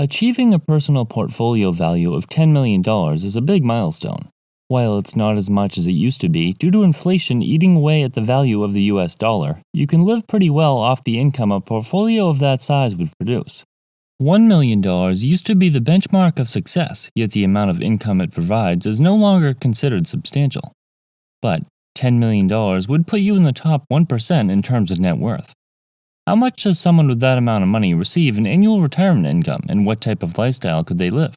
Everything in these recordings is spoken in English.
Achieving a personal portfolio value of $10 million is a big milestone. While it's not as much as it used to be due to inflation eating away at the value of the US dollar, you can live pretty well off the income a portfolio of that size would produce. $1 million used to be the benchmark of success, yet the amount of income it provides is no longer considered substantial. But $10 million would put you in the top 1% in terms of net worth. How much does someone with that amount of money receive in annual retirement income, and what type of lifestyle could they live?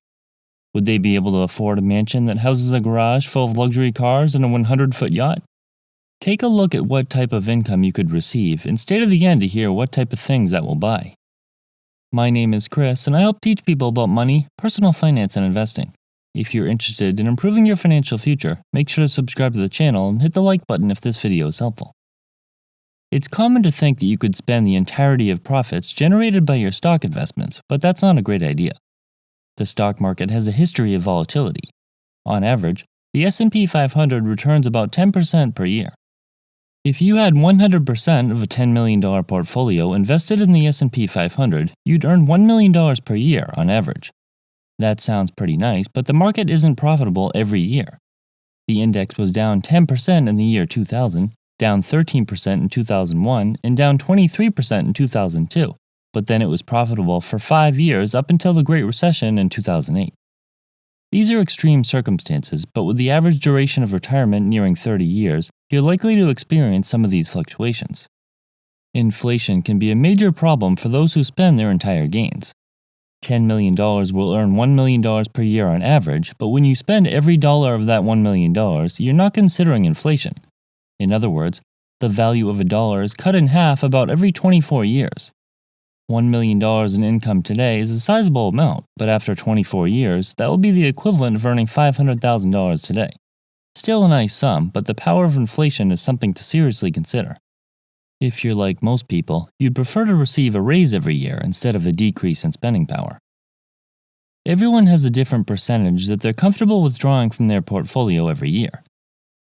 Would they be able to afford a mansion that houses a garage full of luxury cars and a 100-foot yacht? Take a look at what type of income you could receive and stay to the end to hear what type of things that will buy. My name is Chris, and I help teach people about money, personal finance, and investing. If you're interested in improving your financial future, make sure to subscribe to the channel and hit the like button if this video is helpful. It's common to think that you could spend the entirety of profits generated by your stock investments, but that's not a great idea. The stock market has a history of volatility. On average, the S&P 500 returns about 10% per year. If you had 100% of a $10 million portfolio invested in the S&P 500, you'd earn $1 million per year on average. That sounds pretty nice, but the market isn't profitable every year. The index was down 10% in the year 2000, down 13% in 2001, and down 23% in 2002, but then it was profitable for 5 years up until the Great Recession in 2008. These are extreme circumstances, but with the average duration of retirement nearing 30 years, you're likely to experience some of these fluctuations. Inflation can be a major problem for those who spend their entire gains. $10 million will earn $1 million per year on average, but when you spend every dollar of that $1 million, you're not considering inflation. In other words, the value of a dollar is cut in half about every 24 years. $1 million in income today is a sizable amount, but after 24 years, that will be the equivalent of earning $500,000 today. Still a nice sum, but the power of inflation is something to seriously consider. If you're like most people, you'd prefer to receive a raise every year instead of a decrease in spending power. Everyone has a different percentage that they're comfortable withdrawing from their portfolio every year.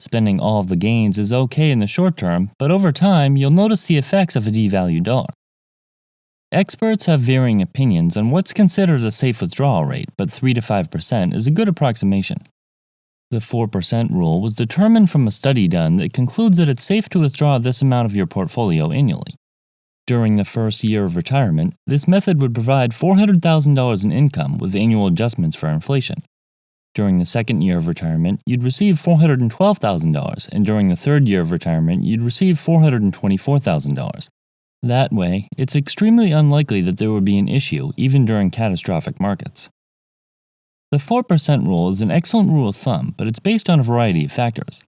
Spending all of the gains is okay in the short term, but over time, you'll notice the effects of a devalued dollar. Experts have varying opinions on what's considered a safe withdrawal rate, but 3 to 5% is a good approximation. The 4% rule was determined from a study done that concludes that it's safe to withdraw this amount of your portfolio annually. During the first year of retirement, this method would provide $400,000 in income with annual adjustments for inflation. During the second year of retirement, you'd receive $412,000, and during the third year of retirement, you'd receive $424,000. That way, it's extremely unlikely that there would be an issue even during catastrophic markets. The 4% rule is an excellent rule of thumb, but it's based on a variety of factors.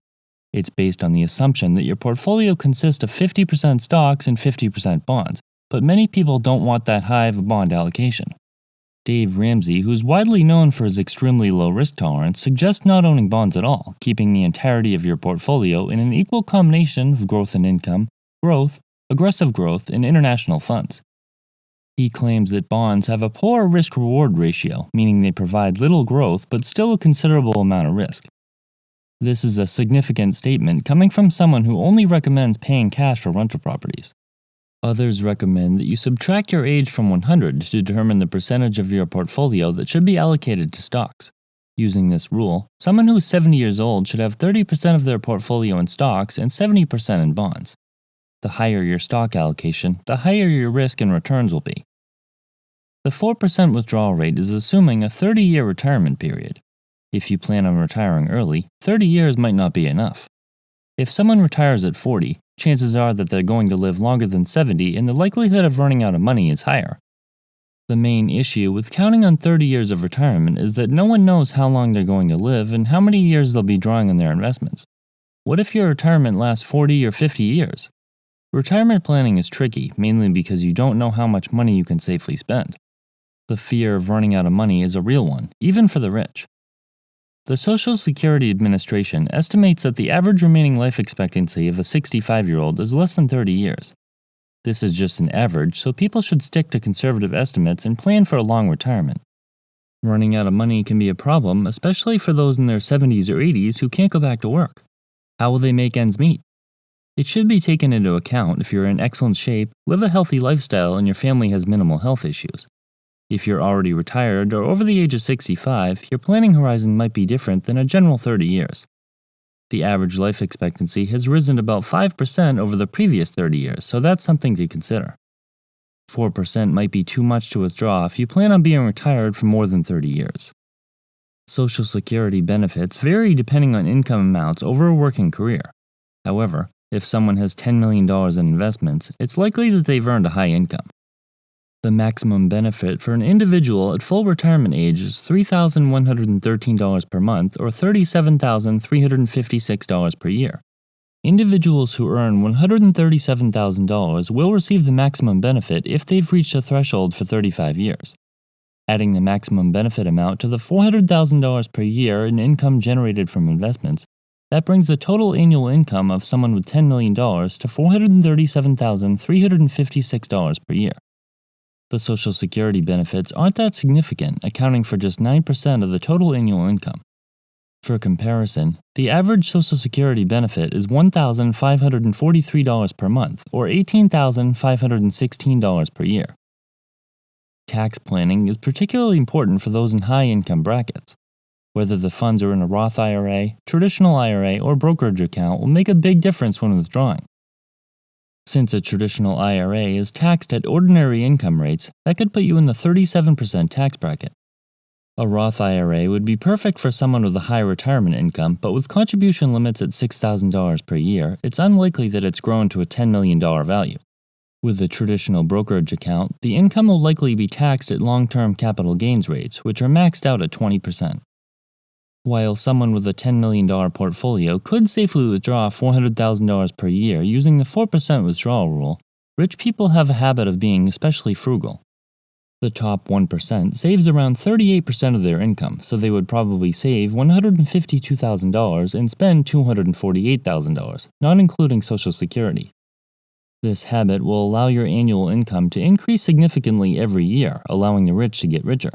It's based on the assumption that your portfolio consists of 50% stocks and 50% bonds, but many people don't want that high of a bond allocation. Dave Ramsey, who's widely known for his extremely low risk tolerance, suggests not owning bonds at all, keeping the entirety of your portfolio in an equal combination of growth and income, growth, aggressive growth, and international funds. He claims that bonds have a poor risk-reward ratio, meaning they provide little growth but still a considerable amount of risk. This is a significant statement coming from someone who only recommends paying cash for rental properties. Others recommend that you subtract your age from 100 to determine the percentage of your portfolio that should be allocated to stocks. Using this rule, someone who is 70 years old should have 30% of their portfolio in stocks and 70% in bonds. The higher your stock allocation, the higher your risk and returns will be. The 4% withdrawal rate is assuming a 30-year retirement period. If you plan on retiring early, 30 years might not be enough. If someone retires at 40, chances are that they're going to live longer than 70 and the likelihood of running out of money is higher. The main issue with counting on 30 years of retirement is that no one knows how long they're going to live and how many years they'll be drawing on their investments. What if your retirement lasts 40 or 50 years? Retirement planning is tricky, mainly because you don't know how much money you can safely spend. The fear of running out of money is a real one, even for the rich. The Social Security Administration estimates that the average remaining life expectancy of a 65-year-old is less than 30 years. This is just an average, so people should stick to conservative estimates and plan for a long retirement. Running out of money can be a problem, especially for those in their 70s or 80s who can't go back to work. How will they make ends meet? It should be taken into account if you're in excellent shape, live a healthy lifestyle, and your family has minimal health issues. If you're already retired or over the age of 65, your planning horizon might be different than a general 30 years. The average life expectancy has risen about 5% over the previous 30 years, so that's something to consider. 4% might be too much to withdraw if you plan on being retired for more than 30 years. Social Security benefits vary depending on income amounts over a working career. However, if someone has $10 million in investments, it's likely that they've earned a high income. The maximum benefit for an individual at full retirement age is $3,113 per month or $37,356 per year. Individuals who earn $137,000 will receive the maximum benefit if they've reached a threshold for 35 years. Adding the maximum benefit amount to the $400,000 per year in income generated from investments, that brings the total annual income of someone with $10 million to $437,356 per year. The Social Security benefits aren't that significant, accounting for just 9% of the total annual income. For comparison, the average Social Security benefit is $1,543 per month, or $18,516 per year. Tax planning is particularly important for those in high income brackets. Whether the funds are in a Roth IRA, traditional IRA, or brokerage account will make a big difference when withdrawing. Since a traditional IRA is taxed at ordinary income rates, that could put you in the 37% tax bracket. A Roth IRA would be perfect for someone with a high retirement income, but with contribution limits at $6,000 per year, it's unlikely that it's grown to a $10 million value. With a traditional brokerage account, the income will likely be taxed at long-term capital gains rates, which are maxed out at 20%. While someone with a $10 million portfolio could safely withdraw $400,000 per year using the 4% withdrawal rule, rich people have a habit of being especially frugal. The top 1% saves around 38% of their income, so they would probably save $152,000 and spend $248,000, not including Social Security. This habit will allow your annual income to increase significantly every year, allowing the rich to get richer.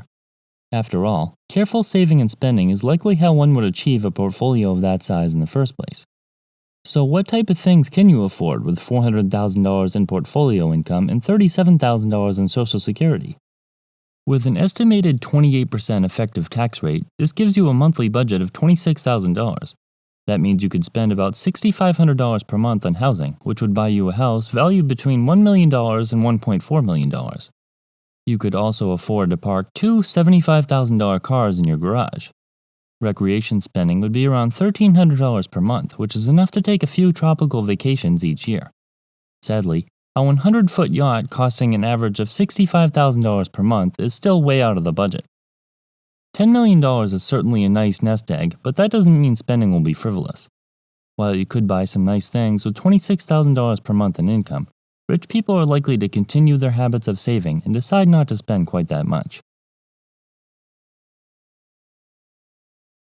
After all, careful saving and spending is likely how one would achieve a portfolio of that size in the first place. So what type of things can you afford with $400,000 in portfolio income and $37,000 in Social Security? With an estimated 28% effective tax rate, this gives you a monthly budget of $26,000. That means you could spend about $6,500 per month on housing, which would buy you a house valued between $1 million and $1.4 million. You could also afford to park two $75,000 cars in your garage. Recreation spending would be around $1,300 per month, which is enough to take a few tropical vacations each year. Sadly, a 100-foot yacht costing an average of $65,000 per month is still way out of the budget. $10 million is certainly a nice nest egg, but that doesn't mean spending will be frivolous. While you could buy some nice things with $26,000 per month in income, rich people are likely to continue their habits of saving and decide not to spend quite that much.